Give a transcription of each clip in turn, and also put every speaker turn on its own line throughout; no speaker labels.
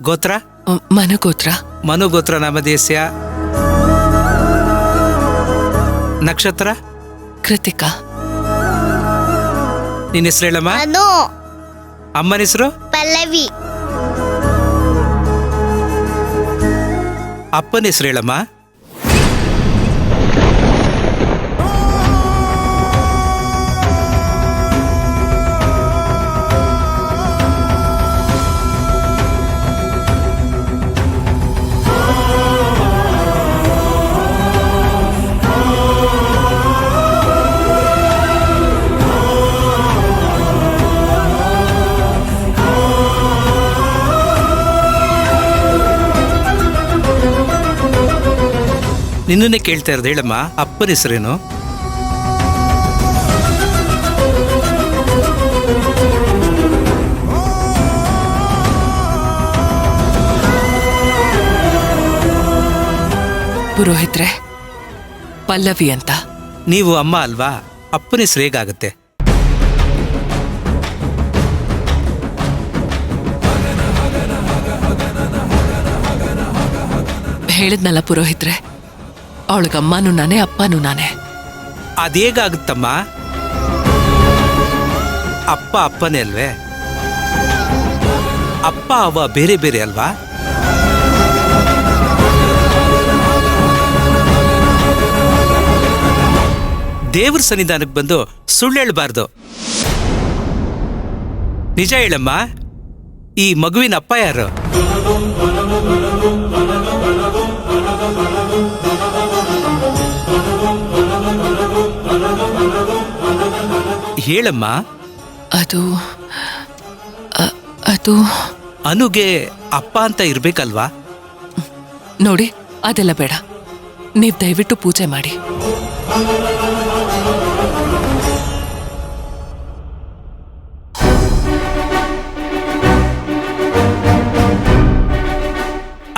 ಗೋತ್ರ?
ಮನುಗೋತ್ರ.
ಮನುಗೋತ್ರ ನಾಮಧೇಸ್ಯ. ನಕ್ಷತ್ರ?
ಕೃತಿಕಾ.
ನಿನ್ನ ಹೆಸರು ಹೇಳಮ್ಮ. ಅಮ್ಮನ ಹೆಸರು?
ಪಲ್ಲವಿ.
ಅಪ್ಪನ ಹೆಸರು ಹೇಳಮ್ಮ. ನಿನ್ನನ್ನೇ ಕೇಳ್ತಾ ಇರೋದು, ಹೇಳಮ್ಮ ಅಪ್ಪನ ಹೆಸರೇನು?
ಪುರೋಹಿತ್ರೆ, ಪಲ್ಲವಿ ಅಂತ.
ನೀವು ಅಮ್ಮ ಅಲ್ವಾ? ಅಪ್ಪನ ಹೆಸರು ಹೇಗಾಗುತ್ತೆ?
ಹೇಳಿದ್ನಲ್ಲ ಪುರೋಹಿತ್ರೆ, ಅವಳಿಗಮ್ಮನೂ ನಾನೇ, ಅಪ್ಪನೂ ನಾನೇ.
ಅದೇಗಾಗುತ್ತಮ್ಮ? ಅಪ್ಪ ಅಪ್ಪನೇ ಅಲ್ವೇ? ಅಪ್ಪ ಅವ್ವ ಬೇರೆ ಬೇರೆ ಅಲ್ವಾ? ದೇವ್ರ ಸನ್ನಿಧಾನಕ್ಕೆ ಬಂದು ಸುಳ್ಳು ಹೇಳಬಾರ್ದು. ನಿಜ ಹೇಳಮ್ಮ, ಈ ಮಗುವಿನ ಅಪ್ಪ ಯಾರು? ಹೇಳಮ್ಮ.
ಅದು ಅದು
ಅನುಗೆ ಅಪ್ಪ ಅಂತ ಇರ್ಬೇಕಲ್ವಾ?
ನೋಡಿ, ಅದೆಲ್ಲ ಬೇಡ. ನೀವ್ ದಯವಿಟ್ಟು ಪೂಜೆ ಮಾಡಿ.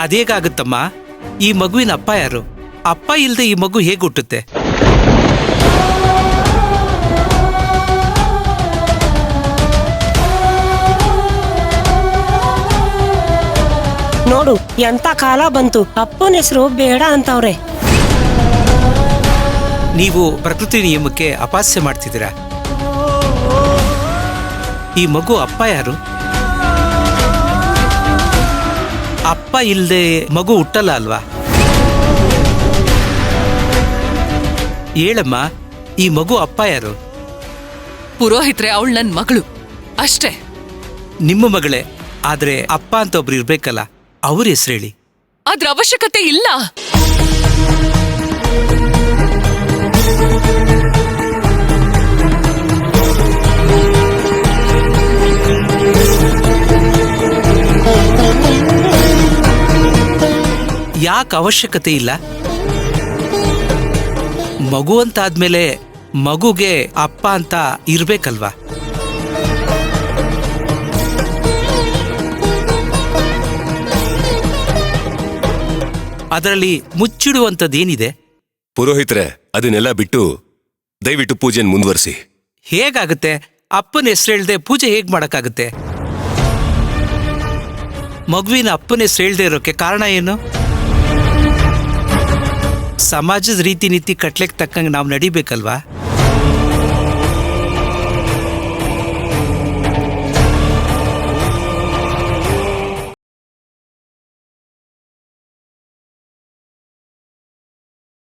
ಅದೇಗಾಗುತ್ತಮ್ಮ? ಈ ಮಗುವಿನ ಅಪ್ಪ ಯಾರು? ಅಪ್ಪ ಇಲ್ದೆ ಈ ಮಗು ಹೇಗೆ ಹುಟ್ಟುತ್ತೆ?
ನೋಡು, ಎಂತ ಕಾಲ ಬಂತು. ಅಪ್ಪನ ಹೆಸರು ಬೇಡ ಅಂತವ್ರೆ.
ನೀವು ಪ್ರಕೃತಿ ನಿಯಮಕ್ಕೆ ಅಪಹಾಸ್ಯ ಮಾಡ್ತಿದ್ದೀರಾ. ಈ ಮಗು ಅಪ್ಪ ಯಾರು? ಅಪ್ಪ ಇಲ್ದೆ ಮಗು ಹುಟ್ಟಲ್ಲ ಅಲ್ವಾ? ಹೇಳಮ್ಮ, ಈ ಮಗು ಅಪ್ಪ ಯಾರು?
ಪುರೋಹಿತ್ರೆ, ಅವಳು ನನ್ ಮಗಳು ಅಷ್ಟೇ.
ನಿಮ್ಮ ಮಗಳೇ, ಆದ್ರೆ ಅಪ್ಪ ಅಂತ ಒಬ್ರು ಇರ್ಬೇಕಲ್ಲ, ಅವ್ರ ಹೆಸರು ಹೇಳಿ.
ಅದ್ರ ಅವಶ್ಯಕತೆ ಇಲ್ಲ.
ಯಾಕೆ ಅವಶ್ಯಕತೆ ಇಲ್ಲ? ಮಗು ಅಂತಾದ್ಮೇಲೆ ಮಗುಗೆ ಅಪ್ಪ ಅಂತ ಇರ್ಬೇಕಲ್ವಾ? ಅದರಲ್ಲಿ ಮುಚ್ಚಿಡುವಂಥದ್ದೇನಿದೆ?
ಪುರೋಹಿತ್ರೆ, ಅದನ್ನೆಲ್ಲ ಬಿಟ್ಟು ದಯವಿಟ್ಟು ಪೂಜೆಯನ್ನು ಮುಂದುವರಿಸಿ.
ಹೇಗಾಗುತ್ತೆ? ಅಪ್ಪನ ಹೆಸರು ಹೇಳ್ದೆ ಪೂಜೆ ಹೇಗ್ ಮಾಡಕ್ಕಾಗುತ್ತೆ? ಮಗುವಿನ ಅಪ್ಪನ ಹೆಸರು ಹೇಳ್ದೆ ಇರೋಕೆ ಕಾರಣ ಏನು? ಸಮಾಜದ ರೀತಿ ನೀತಿ ಕಟ್ಲೆಕ್ ತಕ್ಕಂಗೆ ನಾವು ನಡಿಬೇಕಲ್ವಾ?